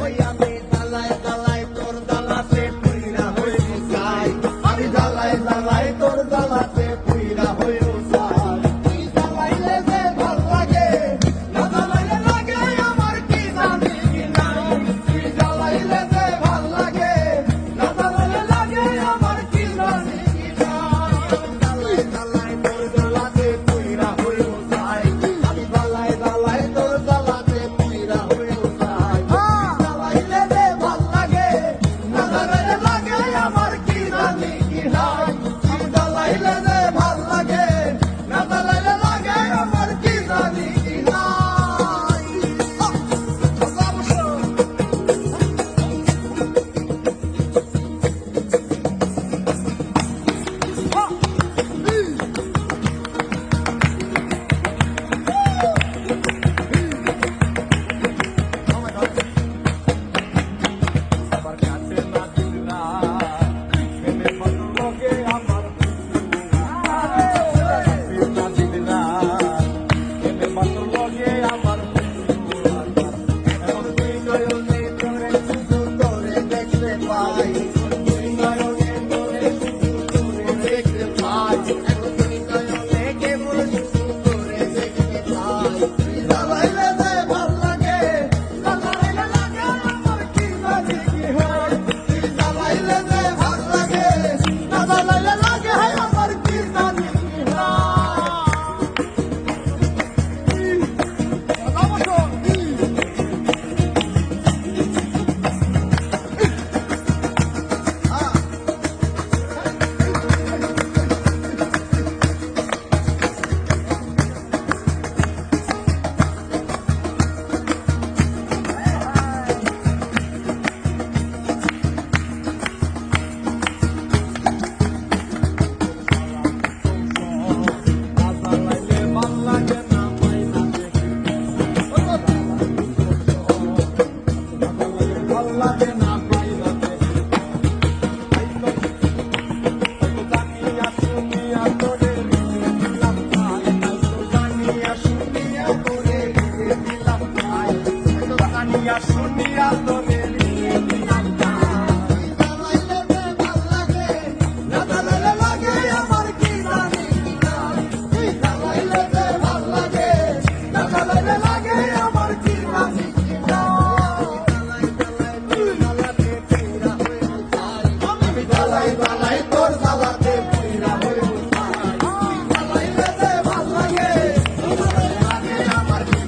ওই আমি জ্বালায় জ্বালায় তোর জ্বালাতে পুইরা হইব চাই, আমি জ্বালায় জ্বালায় তোর জ্বালাতে পুইরা হইব চাই। তুই জ্বালাইলে যে ভাল লাগে, না জ্বালাইলে লাগে আমার কি জানি কি নাই। তুই জ্বালাইলে যে ভাল লাগে, না জ্বালাইলে লাগে আমার কি জানি কি নাই। জ্বালায় জ্বালায় তোর জ্বালাতে পুইরা হইব চাই, আমি জ্বালায় জ্বালায় তোর জ্বালাতে পুইরা হইব চাই। জ্বালাইলে যে ভাল লাগে, না জ্বালাইলে লাগে আমার কি জানি কি নাই। তুই জ্বালাইলে যে ভাল লাগে, না জ্বালাইলে লাগে আমার কি জানি কি নাই। আমার কাছে না দিল না, এনে মতলবে আমার কাছে না দিল না, এনে মতলবে আমার এখন তুই নয়নে তোরে শুধু তোরে দেখতে পাই, তুই নয়নে তোরে শুধু তোরে দেখতে পাই, এখন তুই নয়নে কেবল শুধু তোরে দেখতে পাই।